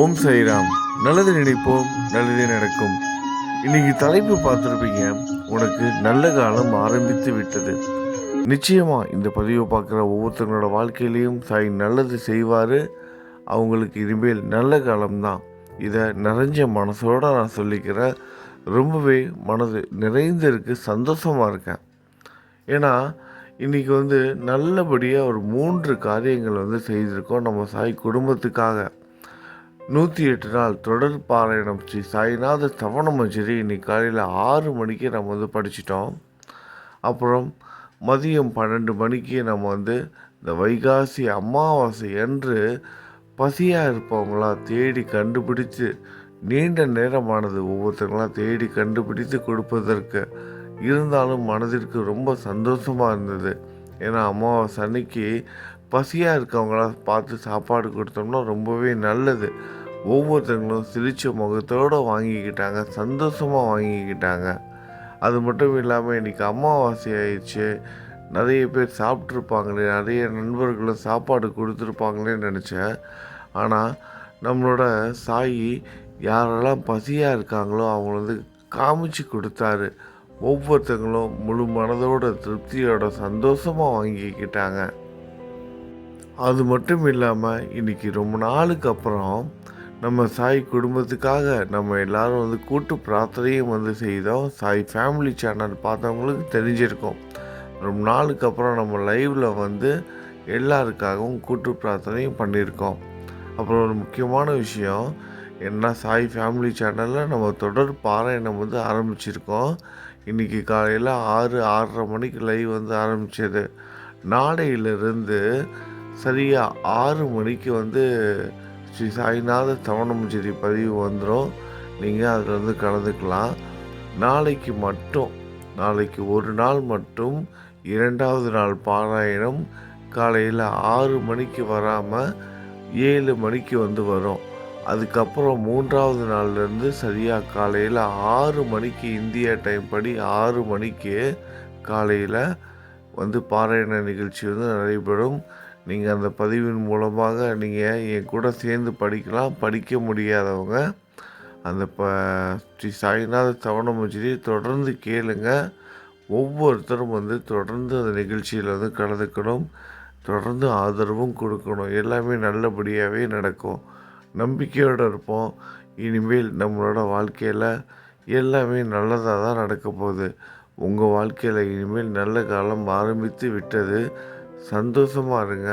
ஓம் சாய்ராம். நல்லது நினைப்போம், நல்லதே நடக்கும். இன்னைக்கு தலைப்பு பார்த்துருப்பீங்க, உனக்கு நல்ல காலம் ஆரம்பித்து விட்டது. நிச்சயமா இந்த பதிவை பார்க்குற ஒவ்வொருத்தங்களோட வாழ்க்கையிலையும் சாய் நல்லது செய்வார். அவங்களுக்கு இனிமேல் நல்ல காலம்தான். இதை நிறைஞ்ச மனசோட நான் சொல்லிக்கிறேன். ரொம்பவே மனது நிறைந்திருக்கு, சந்தோஷமாக இருக்கேன். ஏன்னா இன்றைக்கி நல்லபடியாக ஒரு 3 காரியங்கள் செய்திருக்கோம் நம்ம சாய் குடும்பத்துக்காக. 108 நாள் தொடர் பாராயணம் ஸ்ரீ சாய்நாத சவண மஞ்சரி இன்னைக்கு காலையில் 6 மணிக்கு நம்ம படிச்சிட்டோம். அப்புறம் மதியம் 12 மணிக்கு நம்ம இந்த வைகாசி அமாவாசை அன்று பசியாக இருப்பவங்களாம் தேடி கண்டுபிடித்து நீண்ட நேரமானது ஒவ்வொருத்தங்களாம் தேடி கண்டுபிடித்து கொடுப்பதற்கு. இருந்தாலும் மனதிற்கு ரொம்ப சந்தோஷமாக இருந்தது. ஏன்னா அமாவாசை அன்னைக்கு பசியாக இருக்கவங்களாம் பார்த்து சாப்பாடு கொடுத்தோம்னா ரொம்பவே நல்லது. ஒவ்வொருத்தங்களும் சிரிச்ச முகத்தோடு வாங்கிக்கிட்டாங்க, சந்தோஷமாக வாங்கிக்கிட்டாங்க. அது மட்டும் இல்லாமல் இன்றைக்கி அமாவாசை ஆயிடுச்சு, நிறைய பேர் சாப்பிட்ருப்பாங்களே, நிறைய நண்பர்களும் சாப்பாடு கொடுத்துருப்பாங்களேன்னு நினச்சேன். ஆனால் நம்மளோட சாய் யாரெல்லாம் பசியாக இருக்காங்களோ அவங்கள காமிச்சு கொடுத்தாரு. ஒவ்வொருத்தங்களும் முழு மனதோட திருப்தியோட சந்தோஷமாக வாங்கிக்கிட்டாங்க. அது மட்டும் இல்லாமல் இன்றைக்கி ரொம்ப நாளுக்கு அப்புறம் நம்ம சாய் குடும்பத்துக்காக நம்ம எல்லோரும் கூட்டு பிரார்த்தனையும் செய்தோம். சாய் ஃபேமிலி சேனல் பார்த்தவங்களுக்கு தெரிஞ்சிருக்கோம். ரொம்ப நாளுக்கு அப்புறம் நம்ம லைவில் எல்லாருக்காகவும் கூட்டு பிரார்த்தனையும் பண்ணியிருக்கோம். அப்புறம் ஒரு முக்கியமான விஷயம் என்ன, சாய் ஃபேமிலி சேனலில் நம்ம தொடர் பாராயணம் ஆரம்பிச்சிருக்கோம். இன்றைக்கி காலையில் 6:30 மணிக்கு லைவ் ஆரம்பித்தது. நாளையிலிருந்து சரியாக 6 மணிக்கு ஸ்ரீ சாய்நாத சவணமஞ்சரி பதிவு வந்துடும். நீங்கள் அதில் கலந்துக்கலாம். நாளைக்கு ஒரு நாள் மட்டும் 2வது நாள் பாராயணம் காலையில் 6 மணிக்கு வராமல் 7 மணிக்கு வரும். அதுக்கப்புறம் 3வது நாள்லேருந்து சரியாக காலையில் 6 மணிக்கு இந்தியா டைம் படி 6 மணிக்கு காலையில் பாராயண நிகழ்ச்சி நடைபெறும். நீங்கள் அந்த பதிவின் மூலமாக நீங்கள் என் கூட சேர்ந்து படிக்கலாம். படிக்க முடியாதவங்க அந்த ஸ்ரீ சாய்நாத சவண மஞ்சரி தொடர்ந்து கேளுங்க. ஒவ்வொருத்தரும் தொடர்ந்து அந்த நிகழ்ச்சியில் கலந்துக்கணும். தொடர்ந்து ஆதரவும் கொடுக்கணும். எல்லாமே நல்லபடியாகவே நடக்கும். நம்பிக்கையோடு இருப்போம். இனிமேல் நம்மளோட வாழ்க்கையில் எல்லாமே நல்லதாக தான் நடக்க போகுது. உங்கள் வாழ்க்கையில் இனிமேல் நல்ல காலம் ஆரம்பித்து விட்டது. சந்தோஷமாக இருங்க.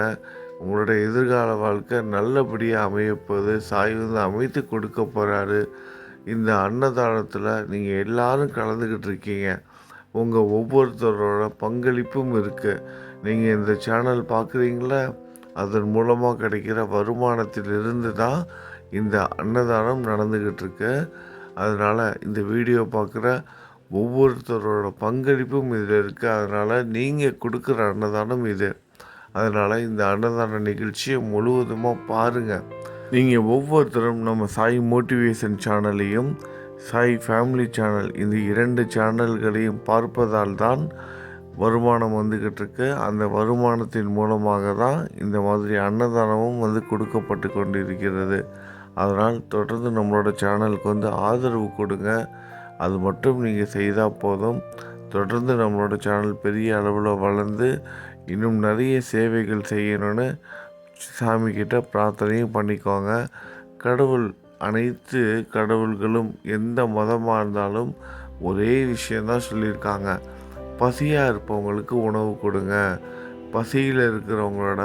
உங்களோட எதிர்கால வாழ்க்கை நல்லபடியாக அமையப்போகுது. சாய் அமைத்து கொடுக்க போகிறாரு. இந்த அன்னதானத்தில் நீங்கள் எல்லாரும் கலந்துக்கிட்டு இருக்கீங்க. உங்கள் ஒவ்வொருத்தரோட பங்களிப்பும் இருக்குது. நீங்கள் இந்த சேனல் பார்க்குறீங்களா, அதன் மூலமாக கிடைக்கிற வருமானத்திலிருந்து தான் இந்த அன்னதானம் நடந்துக்கிட்டு இருக்கு. அதனால் இந்த வீடியோ பார்க்குற ஒவ்வொருத்தரோட பங்களிப்பும் இதில் இருக்குது. அதனால் நீங்கள் கொடுக்குற அன்னதானம் இது. அதனால் இந்த அன்னதான நிகழ்ச்சியை முழுவதுமாக பாருங்கள். நீங்கள் ஒவ்வொருத்தரும் நம்ம சாய் மோட்டிவேஷன் சேனலையும் சாய் ஃபேமிலி சேனல் இந்த 2 சேனல்களையும் பார்ப்பதால் தான் வருமானம் வந்துக்கிட்டு இருக்கு. அந்த வருமானத்தின் மூலமாக தான் இந்த மாதிரி அன்னதானமும் கொடுக்கப்பட்டு கொண்டிருக்கிறது. அதனால் தொடர்ந்து நம்மளோட சேனலுக்கு ஆதரவு கொடுங்க. அது மட்டும் நீங்கள் செய்தால் போதும். தொடர்ந்து நம்மளோட சேனல் பெரிய அளவில் வளர்ந்து இன்னும் நிறைய சேவைகள் செய்யணும்னு சாமிக்கிட்ட பிரார்த்தனையும் பண்ணிக்கோங்க. கடவுள் அனைத்து கடவுள்களும் எந்த மதமாக இருந்தாலும் ஒரே விஷயந்தான் சொல்லியிருக்காங்க. பசியாக இருப்பவங்களுக்கு உணவு கொடுங்க, பசியில் இருக்கிறவங்களோட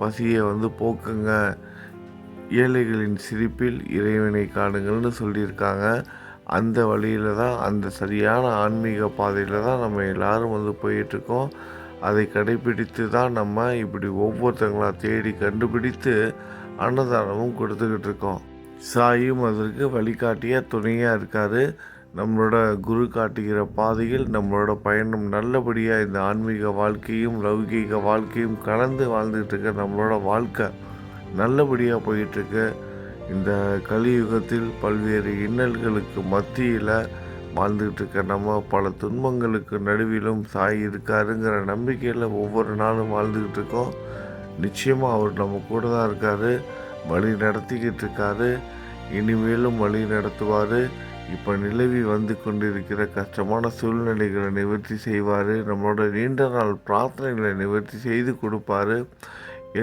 பசியை போக்குங்க, ஏழைகளின் சிரிப்பில் இறைவனை காணுங்கள்னு சொல்லியிருக்காங்க. அந்த வழியில் தான், அந்த சரியான ஆன்மீக பாதையில் தான் நம்ம எல்லோரும் போயிட்டுருக்கோம். அதை கடைபிடித்து தான் நம்ம இப்படி ஒவ்வொருத்தங்களாக தேடி கண்டுபிடித்து அன்னதானமும் கொடுத்துக்கிட்டு இருக்கோம். சாயும் அதற்கு வழிகாட்டியாக துணையாக இருக்கார். நம்மளோட குரு காட்டுகிற பாதையில் நம்மளோட பயணம் நல்லபடியாக இந்த ஆன்மீக வாழ்க்கையும் லௌகீக வாழ்க்கையும் கலந்து வாழ்ந்துக்கிட்டு இருக்க நம்மளோட வாழ்க்கை நல்லபடியாக போயிட்டுருக்கு. இந்த கலியுகத்தில் பல்வேறு இன்னல்களுக்கு மத்தியில் வாழ்ந்துக்கிட்டு இருக்க நம்ம பல துன்பங்களுக்கு நடுவிலும் சாய் இருக்காருங்கிற நம்பிக்கையில் ஒவ்வொரு நாளும் வாழ்ந்துக்கிட்டு இருக்கோம். நிச்சயமாக அவர் நம்ம கூட தான் இருக்கார். வழி நடத்திக்கிட்டு இருக்காரு. இனிமேலும் வழி நடத்துவார். இப்போ நிலவி வந்து கொண்டிருக்கிற கஷ்டமான சூழ்நிலைகளை நிவர்த்தி செய்வார். நம்மளோட நீண்ட நாள் பிரார்த்தனைகளை நிவர்த்தி செய்து கொடுப்பாரு.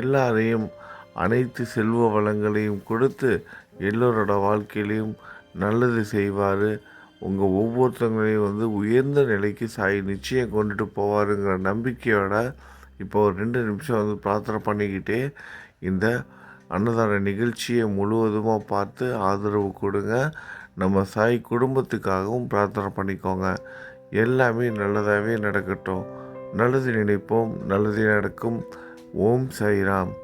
எல்லாரையும் அனைத்து செல்வ வளங்களையும் கொடுத்து எல்லோரோட வாழ்க்கையிலையும் நல்லது செய்வார். உங்கள் ஒவ்வொருத்தவங்களையும் உயர்ந்த நிலைக்கு நிச்சயம் கொண்டுட்டு போவாருங்கிற நம்பிக்கையோட இப்போ ஒரு 2 நிமிஷம் பிரார்த்தனை பண்ணிக்கிட்டே இந்த அன்னதான நிகழ்ச்சியை முழுவதுமாக பார்த்து ஆதரவு கொடுங்க. நம்ம சாய் குடும்பத்துக்காகவும் பிரார்த்தனை பண்ணிக்கோங்க. எல்லாமே நல்லதாகவே நடக்கட்டும். நல்லது நினைப்போம், நல்லதே நடக்கும். ஓம் சாய்ராம்.